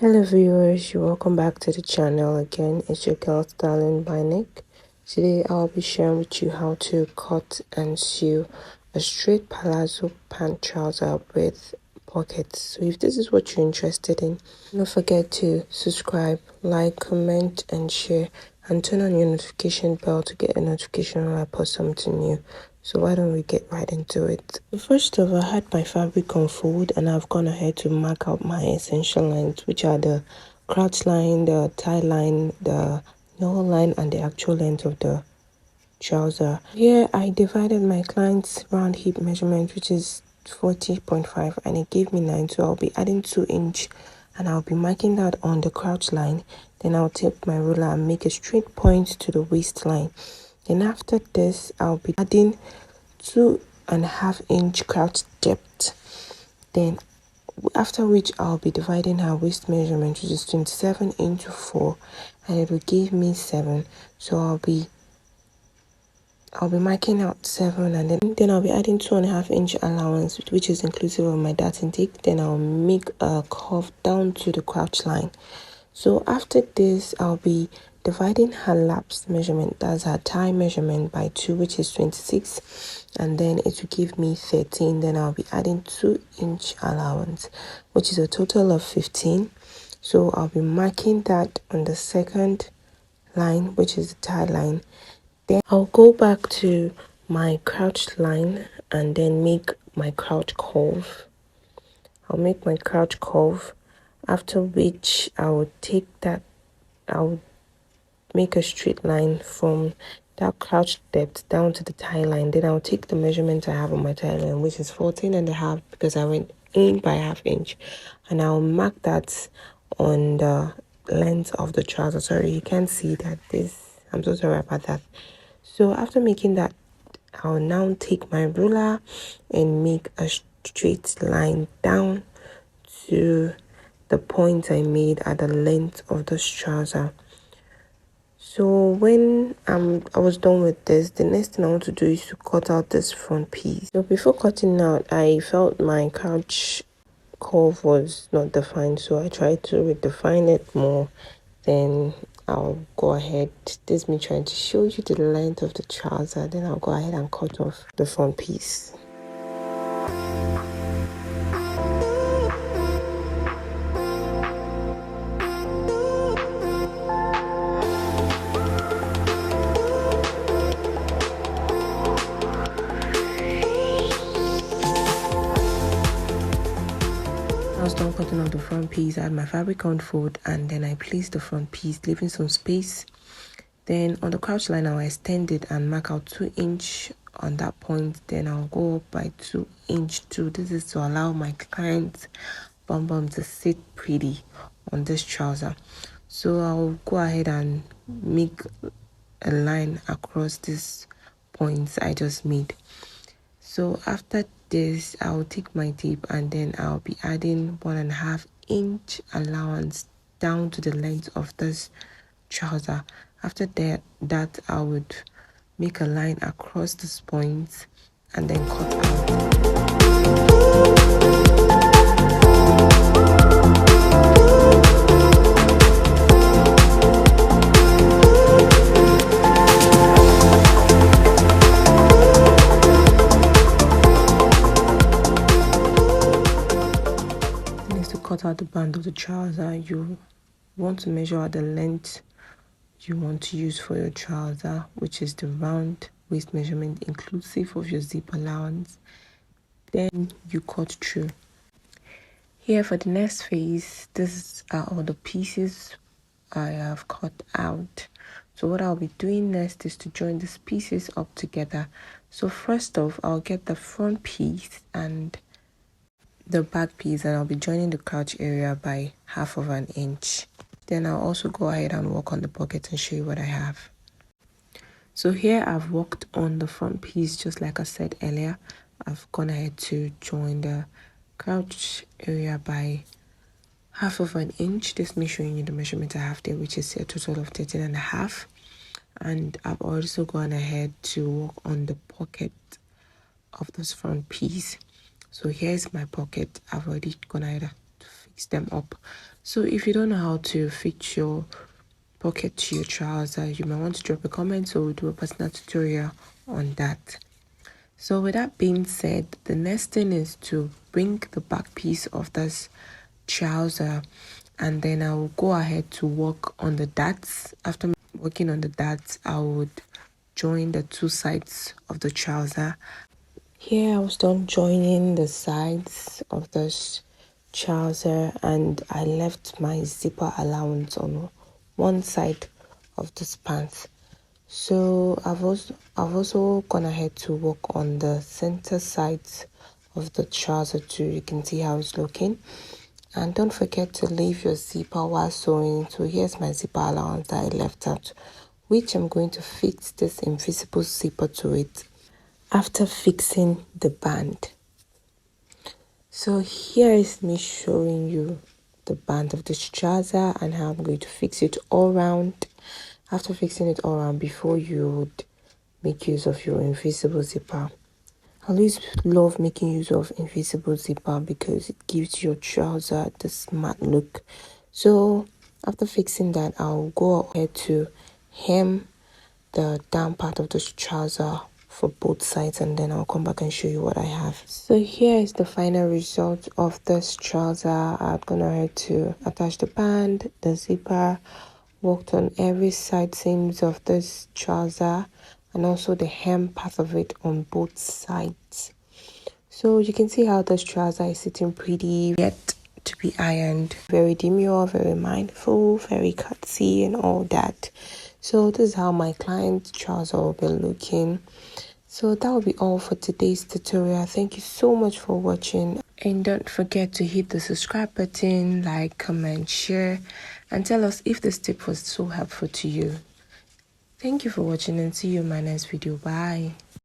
Hello viewers, you're welcome back to the channel again. It's your girl Darling by Nick. Today I'll be sharing with you how to cut and sew a straight palazzo pant trouser with pockets. So if this is what you're interested in, don't forget to subscribe, like, comment and share, and turn on your notification bell to get a notification when I post something new. So why don't we get right into it? First off, I had my fabric on fold and I've gone ahead to mark out my essential lines, which are the crotch line, the tie line, the nail line, and the actual length of the trouser. Here I divided my client's round hip measurement, which is 40.5, and it gave me 9, so I'll be adding 2 inch and I'll be marking that on the crotch line. Then I'll take my ruler and make a straight point to the waistline. Then after this, I'll be adding 2.5 inch crotch depth. Then after which I'll be dividing her waist measurement, which is 27 into 4, and it will give me 7. So I'll be marking out 7, and then I'll be adding 2.5 inch allowance, which is inclusive of my dart intake. Then I'll make a curve down to the crotch line. So after this, I'll be dividing her laps measurement, that's her tie measurement, by 2, which is 26, and then it will give me 13. Then I'll be adding 2-inch allowance, which is a total of 15. So I'll be marking that on the second line, which is the tie line. Then I'll go back to my crouch line and then make my crouch curve. I'll make my crouch curve, after which I'll make a straight line from that crouch depth down to the tie line. Then I'll take the measurement I have on my tie line, which is 14.5, because I went in by 1/2 inch, and I'll mark that on the length of the trouser. Sorry, you can't see that. I'm so sorry about that. So after making that, I'll now take my ruler and make a straight line down to the point I made at the length of this trouser. So when I was done with this, the next thing I want to do is to cut out this front piece. So before cutting out, I felt my couch curve was not defined, so I tried to redefine it more. Then I'll go ahead, this is me trying to show you the length of the trouser, then I'll go ahead and cut off the front piece. I was done cutting off the front piece. I had my fabric on fold, and then I placed the front piece, leaving some space. Then on the crouch line, I'll extend it and mark out 2-inch on that point. Then I'll go up by 2-inch too. This is to allow my client's bum to sit pretty on this trouser. So I'll go ahead and make a line across these points I just made. So after this, I'll take my tape and then I'll be adding 1.5-inch allowance down to the length of this trouser. After that I would make a line across this point and then cut out. Cut out the band of the trouser. You want to measure out the length you want to use for your trouser, which is the round waist measurement inclusive of your zip allowance. Then you cut through. Here for the next phase, these are all the pieces I have cut out. So what I'll be doing next is to join these pieces up together. So first off, I'll get the front piece and the back piece, and I'll be joining the crotch area by 1/2 inch. Then I'll also go ahead and work on the pocket and show you what I have. So here I've worked on the front piece, just like I said earlier. I've gone ahead to join the crotch area by 1/2 inch. This me showing you the measurement I have there, which is a total of 13.5. And I've also gone ahead to work on the pocket of this front piece. So here's my pocket. I've already gone ahead to fix them up. So if you don't know how to fit your pocket to your trouser, you might want to drop a comment so we'll do a personal tutorial on that. So with that being said, the next thing is to bring the back piece of this trouser, and then I will go ahead to work on the darts. After working on the darts, I would join the two sides of the trouser. Here I was done joining the sides of this trouser, and I left my zipper allowance on one side of this pants. So I've also gone ahead to work on the center sides of the trouser too. You can see how it's looking. And don't forget to leave your zipper while sewing. So here's my zipper allowance that I left out, which I'm going to fix this invisible zipper to it after fixing the band. So here is me showing you the band of this trouser and how I'm going to fix it all around. After fixing it all around, before you would make use of your invisible zipper. I always love making use of invisible zipper because it gives your trouser the smart look. So after fixing that, I'll go ahead to hem the down part of this trouser for both sides, and then I'll come back and show you what I have. So here is the final result of this trouser. I'm gonna ahead to attach the band, the zipper, worked on every side seams of this trouser and also the hem part of it on both sides. So you can see how this trouser is sitting pretty, yet to be ironed. Very demure, very mindful, very cutesy and all that. So this is how my client's trouser will be looking. So that will be all for today's tutorial. Thank you so much for watching. And don't forget to hit the subscribe button, like, comment, share, and tell us if this tip was so helpful to you. Thank you for watching and see you in my next video. Bye.